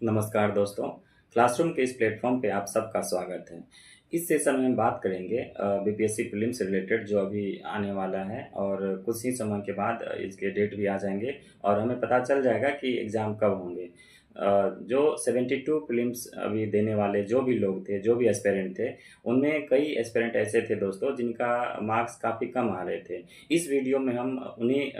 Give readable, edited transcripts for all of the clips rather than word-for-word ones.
नमस्कार दोस्तों, क्लासरूम के इस प्लेटफॉर्म पे आप सबका स्वागत है। इस सेशन में हम बात करेंगे बीपीएससी प्रीलिम्स से रिलेटेड जो अभी आने वाला है और कुछ ही समय के बाद इसके डेट भी आ जाएंगे और हमें पता चल जाएगा कि एग्ज़ाम कब होंगे। जो 72 प्रीलिम्स अभी देने वाले जो भी लोग थे, जो भी एस्पिरेंट थे, उनमें कई एस्पिरेंट ऐसे थे दोस्तों जिनका मार्क्स काफ़ी कम आ रहे थे। इस वीडियो में हम उन्हीं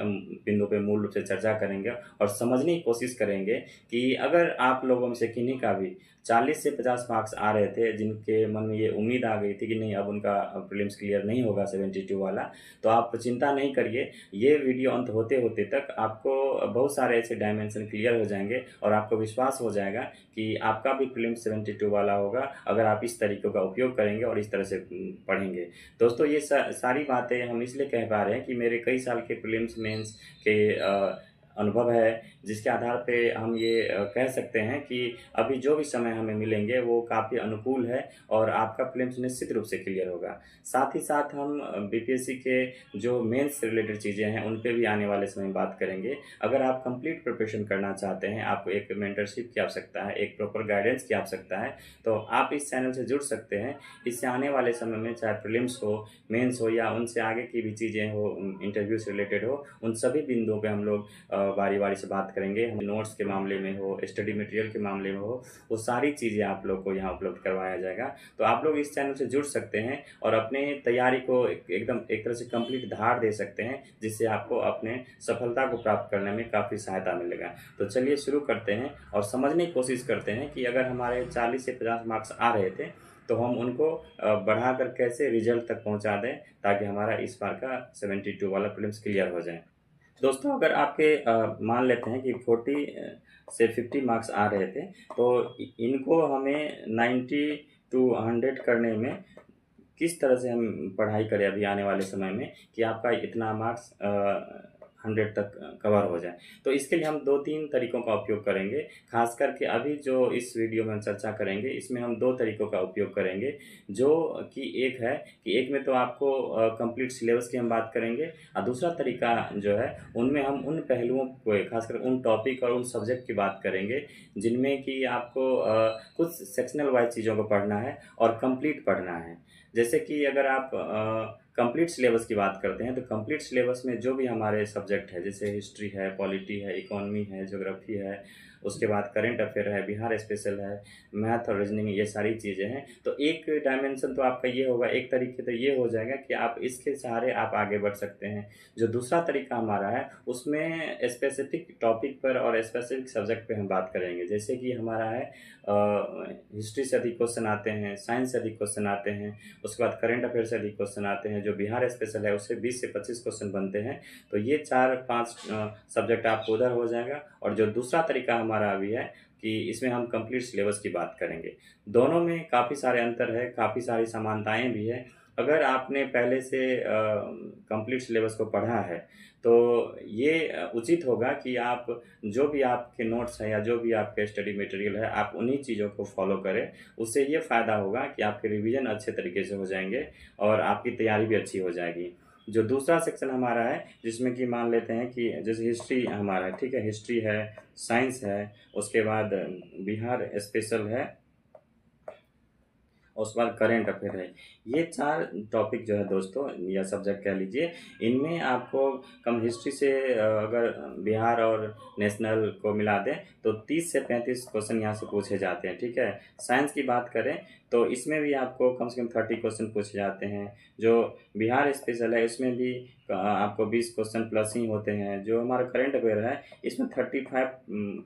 बिंदु पे मूल रूप से चर्चा करेंगे और समझने की कोशिश करेंगे कि अगर आप लोगों में से किन्हीं का भी 40 से 50 मार्क्स आ रहे थे, जिनके मन में ये उम्मीद आ गई थी कि नहीं अब उनका प्रीलिम्स क्लियर नहीं होगा 72 वाला, तो आप चिंता नहीं करिए। ये वीडियो अंत होते-होते तक आपको बहुत सारे ऐसे डायमेंशन क्लियर हो जाएँगे और आपको विश्वास हो जाएगा कि आपका भी प्रीलिम्स 72 वाला होगा, अगर आप इस तरीकों का उपयोग करेंगे और इस तरह से पढ़ेंगे। दोस्तों ये सारी बातें हम इसलिए कह पा रहे हैं कि मेरे कई साल के प्रीलिम्स, मेंस के अनुभव है, जिसके आधार पे हम ये कह सकते हैं कि अभी जो भी समय हमें मिलेंगे वो काफ़ी अनुकूल है और आपका प्रीलिम्स निश्चित रूप से क्लियर होगा। साथ ही साथ हम बीपीएससी के जो मेंस से रिलेटेड चीज़ें हैं, उन पे भी आने वाले समय में बात करेंगे। अगर आप कंप्लीट प्रिपरेशन करना चाहते हैं, आपको एक मेंटरशिप की आवश्यकता है, एक प्रॉपर गाइडेंस की आवश्यकता है, तो आप इस चैनल से जुड़ सकते हैं। इससे आने वाले समय में चाहे प्रीलिम्स हो, मेंस हो या उनसे आगे की भी चीज़ें हो, इंटरव्यू से रिलेटेड हो, उन सभी बिंदुओं पे हम लोग बारी-बारी से बात करेंगे। हम नोट्स के मामले में हो, स्टडी मटेरियल के मामले में हो, वो सारी चीज़ें आप लोग को यहाँ उपलब्ध करवाया जाएगा। तो आप लोग इस चैनल से जुड़ सकते हैं और अपने तैयारी को एकदम एक तरह से कंप्लीट धार दे सकते हैं, जिससे आपको अपने सफलता को प्राप्त करने में काफ़ी सहायता मिलेगा। तो चलिए शुरू करते हैं और समझने की कोशिश करते हैं कि अगर हमारे 40 से 50 मार्क्स आ रहे थे, तो हम उनको बढ़ाकर कैसे रिजल्ट तक पहुँचा दें, ताकि हमारा इस बार का 72 वाला प्रीलिम्स क्लियर हो जाए। दोस्तों अगर आपके मान लेते हैं कि 40 से 50 मार्क्स आ रहे थे, तो इनको हमें 90 टू 100 करने में किस तरह से हम पढ़ाई करें अभी आने वाले समय में कि आपका इतना मार्क्स 100 तक कवर हो जाए। तो इसके लिए हम 2-3 तरीकों का उपयोग करेंगे। ख़ास करके अभी जो इस वीडियो में हम चर्चा करेंगे, इसमें हम 2 तरीकों का उपयोग करेंगे, जो कि एक है कि एक में तो आपको कंप्लीट सिलेबस की हम बात करेंगे और दूसरा तरीका जो है, उनमें हम उन पहलुओं को ख़ासकर उन टॉपिक और उन सब्जेक्ट की बात करेंगे, जिनमें कि आपको कुछ सेक्शनल वाइज़ चीज़ों को पढ़ना है और कंप्लीट पढ़ना है। जैसे कि अगर आप कंप्लीट सिलेबस की बात करते हैं, तो कंप्लीट सिलेबस में जो भी हमारे सब्जेक्ट है, जैसे हिस्ट्री है, पॉलिटी है, इकोनॉमी है, ज्योग्राफी है, उसके बाद करंट अफेयर है, बिहार स्पेशल है, मैथ और रीजनिंग, ये सारी चीज़ें हैं। तो एक डायमेंशन तो आपका ये होगा, एक तरीके तो ये हो जाएगा कि आप इसके सहारे आप आगे बढ़ सकते हैं। जो दूसरा तरीका हमारा है, उसमें स्पेसिफिक टॉपिक पर और स्पेसिफिक सब्जेक्ट पे हम बात करेंगे। जैसे कि हमारा है हिस्ट्री से अधिक क्वेश्चन आते हैं, साइंस से अधिक क्वेश्चन आते हैं, उसके बाद करंट अफेयर से अधिक क्वेश्चन आते हैं, जो बिहार स्पेशल है उससे 20 से 25 क्वेश्चन बनते हैं। तो ये 4-5 सब्जेक्ट आपको उधर हो जाएगा और जो दूसरा तरीका हमारा अभी है कि इसमें हम कंप्लीट सिलेबस की बात करेंगे। दोनों में काफ़ी सारे अंतर है, काफ़ी सारी समानताएँ भी हैं। अगर आपने पहले से कंप्लीट सिलेबस को पढ़ा है, तो ये उचित होगा कि आप जो भी आपके नोट्स हैं या जो भी आपके स्टडी मटेरियल है, आप उन्हीं चीज़ों को फॉलो करें। उससे ये फ़ायदा होगा कि आपके रिवीजन अच्छे तरीके से हो जाएँगे और आपकी तैयारी भी अच्छी हो जाएगी। जो दूसरा सेक्शन हमारा है, जिसमें कि मान लेते हैं कि जैसे हिस्ट्री हमारा है, ठीक है? हिस्ट्री है, साइंस है, उसके बाद बिहार स्पेशल है और उसके बाद करंट अफेयर है। ये 4 टॉपिक जो है दोस्तों या सब्जेक्ट कह लीजिए, इनमें आपको कम हिस्ट्री से अगर बिहार और नेशनल को मिला दें, तो 30 से 35 क्वेश्चन यहाँ से पूछे जाते हैं, ठीक है? साइंस की बात करें, तो इसमें भी आपको कम से कम 30 क्वेश्चन पूछे जाते हैं। जो बिहार स्पेशल है, इसमें भी आपको 20 क्वेश्चन प्लस ही होते हैं। जो हमारा करंट अफेयर है, इसमें 35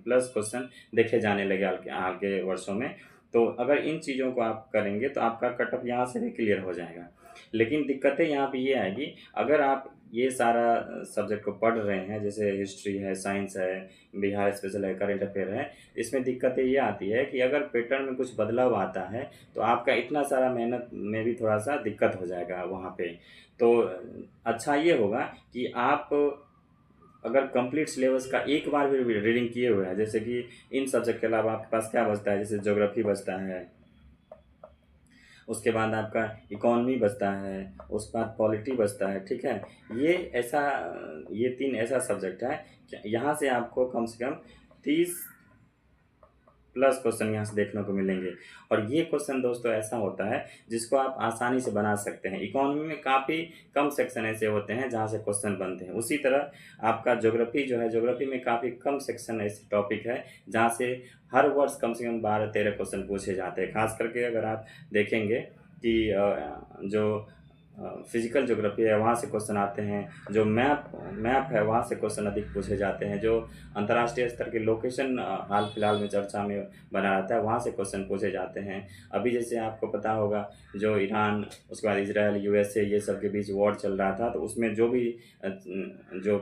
प्लस क्वेश्चन देखे जाने लगे आगे आगे वर्षों में। तो अगर इन चीज़ों को आप करेंगे तो आपका कट ऑफ यहाँ से भी क्लियर हो जाएगा। लेकिन दिक्कतें यहाँ पे ये आएगी, अगर आप ये सारा सब्जेक्ट को पढ़ रहे हैं, जैसे हिस्ट्री है, साइंस है, बिहार स्पेशल है, करंट अफेयर है, इसमें दिक्कतें ये आती है कि अगर पैटर्न में कुछ बदलाव आता है, तो आपका इतना सारा मेहनत में भी थोड़ा-सा दिक्कत हो जाएगा वहाँ पे। तो अच्छा ये होगा कि आप अगर कंप्लीट सिलेबस का एक बार भी रीडिंग किए हुए हैं, जैसे कि इन सब्जेक्ट के अलावा आपके पास क्या बचता है, जैसे ज्योग्राफी बचता है, उसके बाद आपका इकोनॉमी बचता है, उसके बाद पॉलिटी बचता है, ठीक है? ये ऐसा ये 3 ऐसा सब्जेक्ट है, यहाँ से आपको कम से कम 30 प्लस क्वेश्चन यहाँ से देखने को मिलेंगे। और ये क्वेश्चन दोस्तों ऐसा होता है जिसको आप आसानी से बना सकते हैं। इकोनॉमी में काफ़ी कम सेक्शन ऐसे होते हैं जहाँ से क्वेश्चन बनते हैं। उसी तरह आपका ज्योग्राफी जो है, ज्योग्राफी में काफ़ी कम सेक्शन ऐसे टॉपिक है जहाँ से हर वर्ष कम से कम 12-13 क्वेश्चन पूछे जाते हैं। खास करके अगर आप देखेंगे कि जो फिजिकल ज्योग्राफी है वहाँ से क्वेश्चन आते हैं, जो मैप है वहाँ से क्वेश्चन अधिक पूछे जाते हैं, जो अंतर्राष्ट्रीय स्तर के लोकेशन हाल फिलहाल में चर्चा में बना रहता है वहाँ से क्वेश्चन पूछे जाते हैं। अभी जैसे आपको पता होगा जो ईरान, उसके बाद इजराइल, यूएसए, ये सब के बीच वॉर चल रहा था, तो उसमें जो भी जो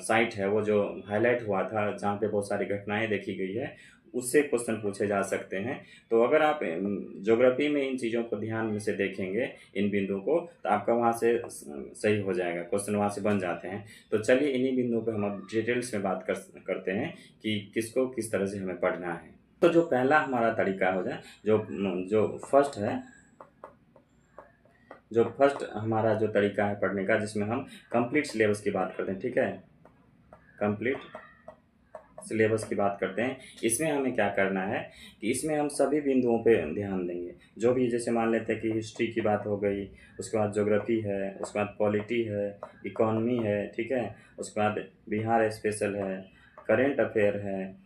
साइट है वो जो हाईलाइट हुआ था जहाँ पे बहुत सारी घटनाएं देखी गई है, उससे क्वेश्चन पूछे जा सकते हैं। तो अगर आप ज्योग्राफी में इन चीज़ों को ध्यान में से देखेंगे, इन बिंदुओं को, तो आपका वहाँ से सही हो जाएगा, क्वेश्चन वहाँ से बन जाते हैं। तो चलिए इन्हीं बिंदुओं पे हम अब डिटेल्स में बात करते हैं कि किसको किस तरह से हमें पढ़ना है। तो जो पहला हमारा तरीका हो जाए, जो जो फर्स्ट है, जो फर्स्ट हमारा जो तरीका है पढ़ने का, जिसमें हम कंप्लीट सिलेबस की बात करते हैं, ठीक है, कंप्लीट सिलेबस की बात करते हैं। इसमें हमें क्या करना है कि इसमें हम सभी बिंदुओं पे ध्यान देंगे। जो भी, जैसे मान लेते हैं कि हिस्ट्री की बात हो गई, उसके बाद ज्योग्राफी है, उसके बाद पॉलिटी है, इकोनॉमी है, ठीक है, उसके बाद बिहार स्पेशल है, करेंट अफेयर है,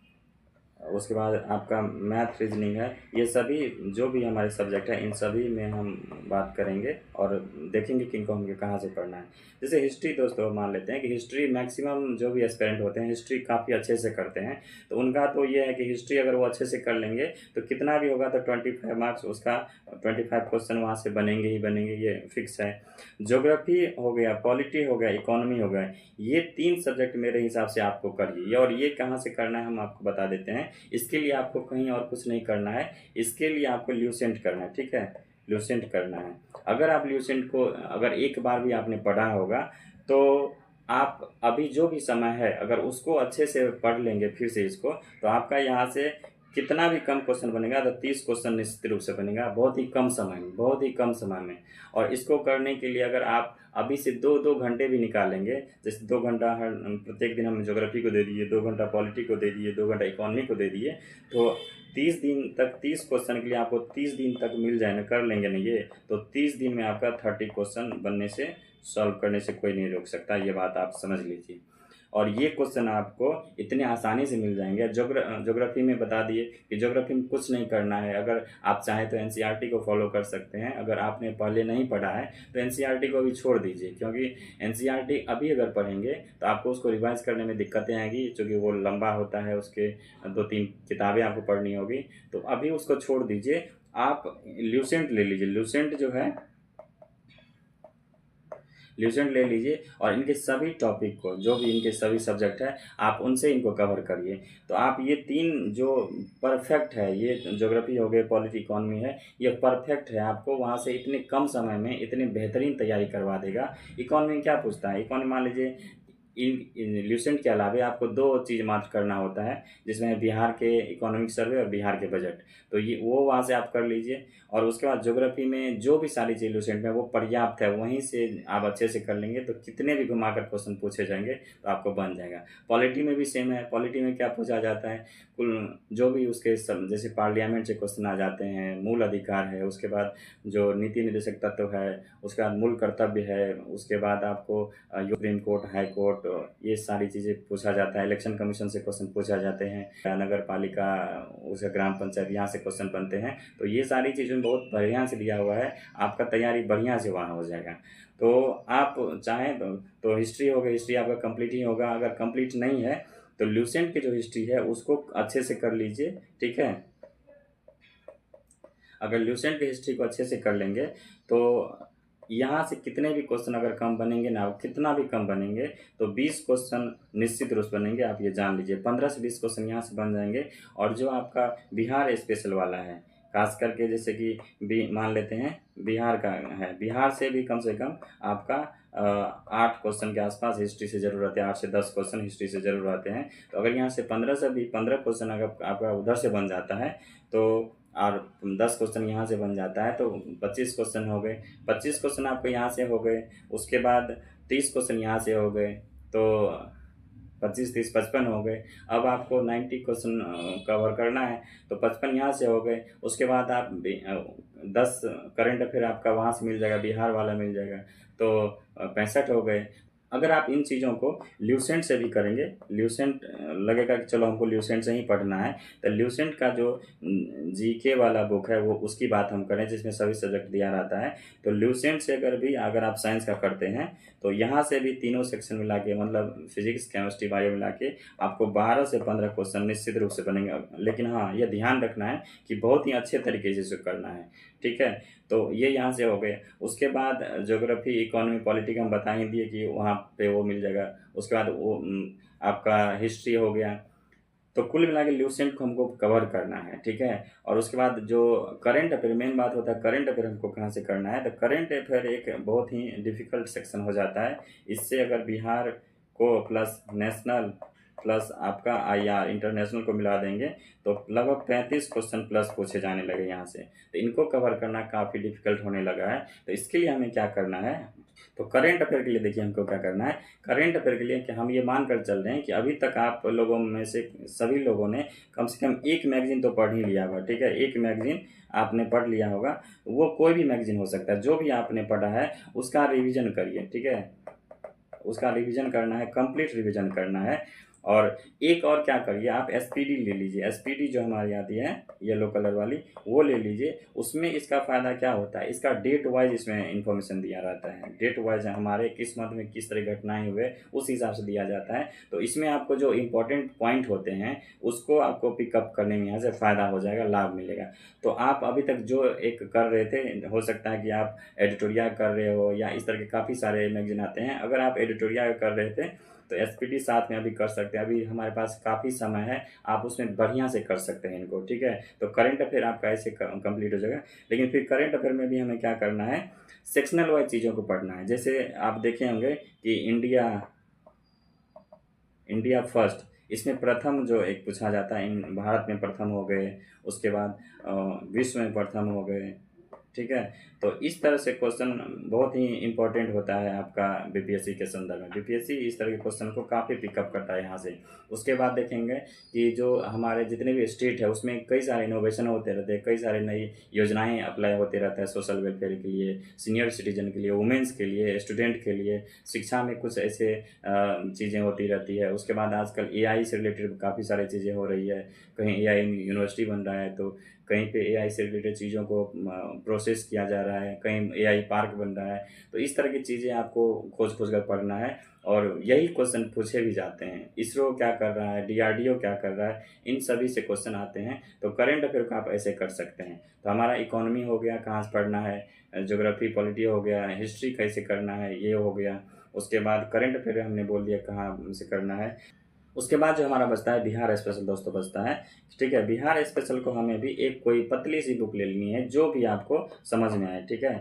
उसके बाद आपका मैथ, रीजनिंग है। ये सभी जो भी हमारे सब्जेक्ट हैं इन सभी में हम बात करेंगे और देखेंगे कि इनको हमें कहाँ से पढ़ना है। जैसे हिस्ट्री दोस्तों मान लेते हैं कि हिस्ट्री मैक्सिमम जो भी एस्पिरेंट होते हैं हिस्ट्री काफ़ी अच्छे से करते हैं। तो उनका तो ये है कि हिस्ट्री अगर वो अच्छे से कर लेंगे तो कितना भी होगा तो 25 मार्क्स, उसका 25 क्वेश्चन वहाँ से बनेंगे ही बनेंगे, ये फिक्स है। ज्योग्राफी हो गया, पॉलिटी हो गया, इकोनॉमी हो गया, ये 3 सब्जेक्ट मेरे हिसाब से आपको करिए। और ये कहाँ से करना है हम आपको बता देते हैं। इसके लिए आपको कहीं और कुछ नहीं करना है, इसके लिए आपको ल्यूसेंट करना है, ठीक है, ल्यूसेंट करना है। अगर आप ल्यूसेंट को अगर एक बार भी आपने पढ़ा होगा तो आप अभी जो भी समय है अगर उसको अच्छे से पढ़ लेंगे फिर से इसको, तो आपका यहाँ से कितना भी कम क्वेश्चन बनेगा तो 30 क्वेश्चन निश्चित रूप से बनेगा, बहुत ही कम समय में, बहुत ही कम समय में। और इसको करने के लिए अगर आप अभी से 2-2 घंटे भी निकालेंगे, जैसे 2 घंटा हर प्रत्येक दिन हम ज्योग्राफी को दे दिए, 2 घंटा पॉलिटी को दे दिए, 2 घंटा इकोनॉमी को दे दिए, तो 30 दिन तक 30 क्वेश्चन के लिए आपको 30 दिन तक मिल जाए ना, कर लेंगे ना ये, तो 30 दिन में आपका 30 क्वेश्चन बनने से, सॉल्व करने से कोई नहीं रोक सकता, ये बात आप समझ लीजिए। और ये क्वेश्चन आपको इतने आसानी से मिल जाएंगे। ज्योग्राफी में बता दिए कि ज्योग्राफी में कुछ नहीं करना है। अगर आप चाहें तो एनसीईआरटी को फॉलो कर सकते हैं। अगर आपने पहले नहीं पढ़ा है तो एनसीईआरटी को भी छोड़ दीजिए, क्योंकि एनसीईआरटी अभी अगर पढ़ेंगे तो आपको उसको रिवाइज करने में दिक्कतें आएंगी, क्योंकि वो लंबा होता है, उसके 2-3 किताबें आपको पढ़नी होगी। तो अभी उसको छोड़ दीजिए, आप ल्यूसेंट ले लीजिए। ल्यूसेंट जो है, ल्यूसेंट ले लीजिए और इनके सभी टॉपिक को, जो भी इनके सभी सब्जेक्ट है, आप उनसे इनको कवर करिए। तो आप ये 3 जो परफेक्ट है, ये ज्योग्राफी हो गए, पॉलिटी, इकोनॉमी है, ये परफेक्ट है, आपको वहाँ से इतने कम समय में इतने बेहतरीन तैयारी करवा देगा। इकोनॉमी में क्या पूछता है, इकोनॉमी मान लीजिए इन ल्यूसेंट के अलावा आपको 2 चीज़ मात्र करना होता है, जिसमें बिहार के इकोनॉमिक सर्वे और बिहार के बजट, तो ये वो वहाँ से आप कर लीजिए। और उसके बाद ज्योग्राफी में जो भी सारी चीज़ ल्यूसेंट में वो पर्याप्त है, वहीं से आप अच्छे से कर लेंगे तो कितने भी घुमाकर क्वेश्चन पूछे जाएंगे तो आपको बन जाएगा। पॉलिटी में भी सेम है। पॉलिटी में क्या पूछा जाता है, कुल जो भी उसके सब, जैसे पार्लियामेंट से क्वेश्चन आ जाते हैं, मूल अधिकार है, उसके बाद जो नीति निर्देशक तत्व है, उसके बाद मूल कर्तव्य है, उसके बाद आपको सुप्रीम कोर्ट, हाई कोर्ट, ये सारी चीज़ें पूछा जाता है। इलेक्शन कमीशन से क्वेश्चन पूछा जाते हैं, नगर पालिका, उसे ग्राम पंचायत, यहाँ से क्वेश्चन बनते हैं। तो ये सारी चीज़ें बहुत बढ़िया से दिया हुआ है, आपका तैयारी बढ़िया से वहाँ हो जाएगा। तो आप चाहें तो हिस्ट्री हो गई, हिस्ट्री आपका कंप्लीट ही होगा। अगर कंप्लीट नहीं है तो ल्यूसेंट की जो हिस्ट्री है उसको अच्छे से कर लीजिए, ठीक है। अगर ल्यूसेंट की हिस्ट्री को अच्छे से कर लेंगे तो यहाँ से कितने भी क्वेश्चन अगर कम बनेंगे ना, कितना भी कम बनेंगे, तो 20 क्वेश्चन निश्चित रूप से बनेंगे, आप ये जान लीजिए। 15 से 20 क्वेश्चन यहाँ से बन जाएंगे। और जो आपका बिहार स्पेशल वाला है, खास करके जैसे कि मान लेते हैं बिहार का है, बिहार से भी कम से कम आपका 8 क्वेश्चन के आसपास हिस्ट्री से जरूर आते हैं, 8 से 10 क्वेश्चन हिस्ट्री से जरूर आते हैं। तो अगर यहाँ से 15 क्वेश्चन अगर आपका उधर से बन जाता है तो, और 10 क्वेश्चन यहाँ से बन जाता है तो 25 क्वेश्चन हो गए। 25 क्वेश्चन आपको यहाँ से हो गए, उसके बाद 30 क्वेश्चन यहाँ से हो गए, तो 25, 30, 55 हो गए। अब आपको 90 क्वेश्चन कवर करना है, तो 55 यहाँ से हो गए। उसके बाद आप 10 करंट अफेयर आपका वहाँ से मिल जाएगा, बिहार वाला मिल जाएगा, तो 65 हो गए। अगर आप इन चीज़ों को ल्यूसेंट से भी करेंगे, ल्यूसेंट लगेगा कि चलो हमको ल्यूसेंट से ही पढ़ना है, तो ल्यूसेंट का जो जीके वाला बुक है वो उसकी बात हम करें जिसमें सभी सब्जेक्ट दिया रहता है। तो ल्यूसेंट से अगर आप साइंस का करते हैं, तो यहाँ से भी तीनों सेक्शन मिला के, मतलब फिजिक्स, केमिस्ट्री, बायो मिला के आपको 12 से 15 क्वेश्चन निश्चित रूप से बनेंगे। लेकिन हाँ, ये ध्यान रखना है कि बहुत ही अच्छे तरीके से इसे करना है, ठीक है। तो ये यहाँ से हो गए। उसके बाद ज्योग्राफी, इकोनॉमी, पॉलिटिक्स हम बता ही दिए कि वहाँ पे वो मिल जाएगा। उसके बाद वो आपका हिस्ट्री हो गया। तो कुल मिला के ल्यूसेंट को हमको कवर करना है, ठीक है। और उसके बाद जो करंट अफेयर, मेन बात होता है करंट अफेयर हमको कहाँ से करना है। तो करंट अफेयर एक बहुत ही डिफिकल्ट सेक्शन हो जाता है। इससे अगर बिहार को प्लस नेशनल प्लस आपका आईआर इंटरनेशनल को मिला देंगे तो लगभग 35 क्वेश्चन प्लस पूछे जाने लगे यहाँ से। तो इनको कवर करना काफ़ी डिफिकल्ट होने लगा है। तो इसके लिए हमें क्या करना है, तो करंट अफेयर के लिए देखिए हमको क्या करना है। करंट अफेयर के लिए कि हम ये मान कर चल रहे हैं कि अभी तक आप लोगों में से सभी लोगों ने कम से कम एक मैगजीन तो पढ़ ही लिया होगा, ठीक है। एक मैगजीन आपने पढ़ लिया होगा, वो कोई भी मैगजीन हो सकता है। जो भी आपने पढ़ा है उसका रिवीजन करिए, ठीक है। उसका रिवीजन करना है, कंप्लीट रिवीजन करना है। और एक और क्या करिए, आप एसपीडी ले लीजिए। एसपीडी जो हमारी आती है येलो कलर वाली, वो ले लीजिए। उसमें इसका फ़ायदा क्या होता है, इसका डेट वाइज इसमें इंफॉर्मेशन दिया रहता है। डेट वाइज हमारे किस मंथ में किस तरह घटनाएं हुए उस हिसाब से दिया जाता है। तो इसमें आपको जो इम्पोर्टेंट पॉइंट होते हैं उसको आपको पिकअप करने में यहाँ से फ़ायदा हो जाएगा, लाभ मिलेगा। तो आप अभी तक जो एक कर रहे थे, हो सकता है कि आप एडिटोरियल कर रहे हो या इस तरह के काफ़ी सारे मैगजीन आते हैं। अगर आप एडिटोरियल कर रहे थे तो एसपीटी साथ में अभी कर सकते हैं। अभी हमारे पास काफ़ी समय है, आप उसमें बढ़िया से कर सकते हैं इनको, ठीक है। तो करंट अफेयर आपका ऐसे कंप्लीट हो जाएगा। लेकिन फिर करंट अफेयर में भी हमें क्या करना है, सेक्शनल वाइज चीज़ों को पढ़ना है। जैसे आप देखे होंगे कि इंडिया फर्स्ट, इसमें प्रथम जो एक पूछा जाता है, इन भारत में प्रथम हो गए, उसके बाद विश्व में प्रथम हो गए, ठीक है। तो इस तरह से क्वेश्चन बहुत ही इंपॉर्टेंट होता है आपका बीपीएससी के संदर्भ में। बीपीएससी इस तरह के क्वेश्चन को काफ़ी पिकअप करता है यहाँ से। उसके बाद देखेंगे कि जो हमारे जितने भी स्टेट है उसमें कई सारे इनोवेशन होते रहते हैं, कई सारे नई योजनाएं अप्लाई होते रहते हैं सोशल वेलफेयर के लिए, सीनियर सिटीजन के लिए, वुमेंस के लिए, स्टूडेंट के लिए, शिक्षा में कुछ ऐसे चीज़ें होती रहती है। उसके बाद आजकल एआई से रिलेटेड काफ़ी सारी चीज़ें हो रही है। कहीं एआई यूनिवर्सिटी बन रहा है, तो कहीं पे एआई से रिलेटेड चीज़ों को प्रोसेस किया जा रहा है, कहीं एआई पार्क बन रहा है। तो इस तरह की चीज़ें आपको खोज कर पढ़ना है और यही क्वेश्चन पूछे भी जाते हैं। इसरो क्या कर रहा है, डीआरडीओ क्या कर रहा है, इन सभी से क्वेश्चन आते हैं। तो करंट अफेयर को आप ऐसे कर सकते हैं। तो हमारा इकोनॉमी हो गया, कहाँ से पढ़ना है, ज्योग्राफी पॉलिटी हो गया, हिस्ट्री कैसे करना है, ये हो गया। उसके बाद करंट अफेयर हमने बोल दिया कहाँ से करना है। उसके बाद जो हमारा बचता है बिहार स्पेशल दोस्तों बचता है, ठीक है। बिहार स्पेशल को हमें भी एक कोई पतली सी बुक ले लेनी है जो भी आपको समझ में आए, ठीक है।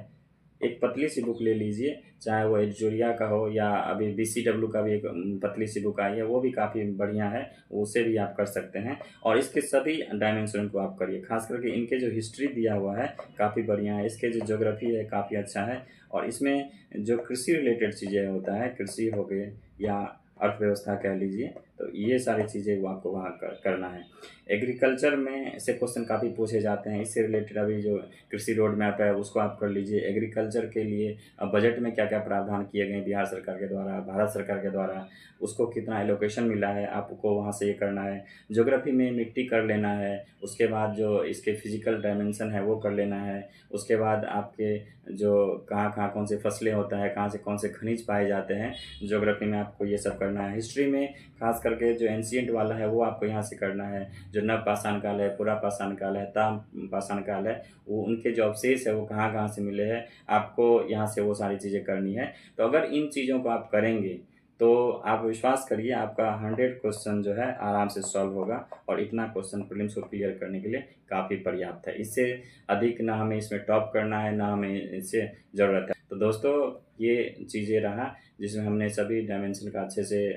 एक पतली सी बुक ले लीजिए, चाहे वो एडजोरिया का हो या अभी बीसीडब्ल्यू का भी एक पतली सी बुक आई है, वो भी काफ़ी बढ़िया है, उसे भी आप कर सकते हैं। और इसके सभी डायमेंशन को आप करिए, खास करके इनके जो हिस्ट्री दिया हुआ है काफ़ी बढ़िया है, इसके जो ज्योग्राफी है काफ़ी अच्छा है। और इसमें जो कृषि रिलेटेड चीज़ें होता है, कृषि हो गए या अर्थव्यवस्था कह लीजिए, तो ये सारी चीज़ें वो आपको वहाँ करना है। एग्रीकल्चर में से क्वेश्चन काफ़ी पूछे जाते हैं, इससे रिलेटेड अभी जो कृषि रोड मैप है उसको आप कर लीजिए। एग्रीकल्चर के लिए बजट में क्या क्या प्रावधान किए गए बिहार सरकार के द्वारा, भारत सरकार के द्वारा, उसको कितना एलोकेशन मिला है, आपको वहाँ से ये करना है। ज्योग्राफी में मिट्टी कर लेना है, उसके बाद जो इसके फिजिकल डायमेंशन है वो कर लेना है। उसके बाद आपके जो कहाँ कहाँ कौन से फसलें होता है, कहाँ से कौन से खनिज पाए जाते हैं, ज्योग्राफी में आपको ये सब करना है। हिस्ट्री में खास करके जो एंशिएंट वाला है वो आपको यहाँ से करना है। जो नव पाषाण काल है, पुरा पाषाण काल है, ताम पाषाण काल है, वो उनके जो अवशेष है वो कहाँ कहाँ से मिले हैं, आपको यहाँ से वो सारी चीज़ें करनी है। तो अगर इन चीज़ों को आप करेंगे तो आप विश्वास करिए आपका 100 क्वेश्चन जो है आराम से सॉल्व होगा। और इतना क्वेश्चन प्रीलिम्स को क्लियर करने के लिए काफ़ी पर्याप्त है। इससे अधिक ना हमें इसमें टॉप करना है, ना हमें इससे ज़रूरत है। तो दोस्तों ये चीज़ें रहा जिसमें हमने सभी डायमेंशन का अच्छे से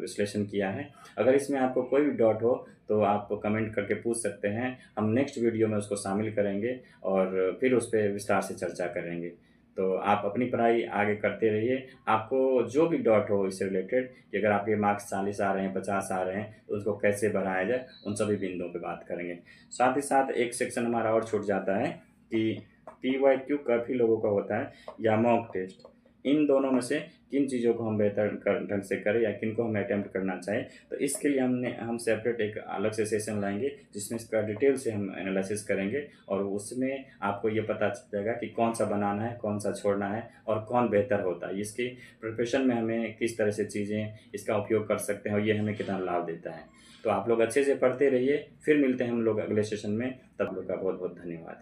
विश्लेषण किया है। अगर इसमें आपको कोई भी डाउट हो तो आप कमेंट करके पूछ सकते हैं, हम नेक्स्ट वीडियो में उसको शामिल करेंगे और फिर उस पर विस्तार से चर्चा करेंगे। तो आप अपनी पढ़ाई आगे करते रहिए। आपको जो भी डाउट हो इससे रिलेटेड कि अगर आपके मार्क्स 40 आ रहे हैं, 50 आ रहे हैं, तो उसको कैसे बढ़ाया जाए, उन सभी बिंदुओं पे बात करेंगे। साथ ही साथ एक सेक्शन हमारा और छूट जाता है कि पीवाईक्यू काफ़ी लोगों का होता है या मॉक टेस्ट। इन दोनों में से किन चीज़ों को हम बेहतर ढंग से करें या किन को हम अटेम्प्ट करना चाहें, तो इसके लिए हम सेपरेट एक अलग से सेशन लाएंगे जिसमें इसका डिटेल से हम एनालिसिस करेंगे और उसमें आपको ये पता चल जाएगा कि कौन सा बनाना है, कौन सा छोड़ना है और कौन बेहतर होता है। इसकी प्रिपरेशन में हमें किस तरह से चीज़ें इसका उपयोग कर सकते हैं और ये हमें कितना लाभ देता है। तो आप लोग अच्छे से पढ़ते रहिए। फिर मिलते हैं हम लोग अगले सेशन में। तब लोग का बहुत बहुत धन्यवाद।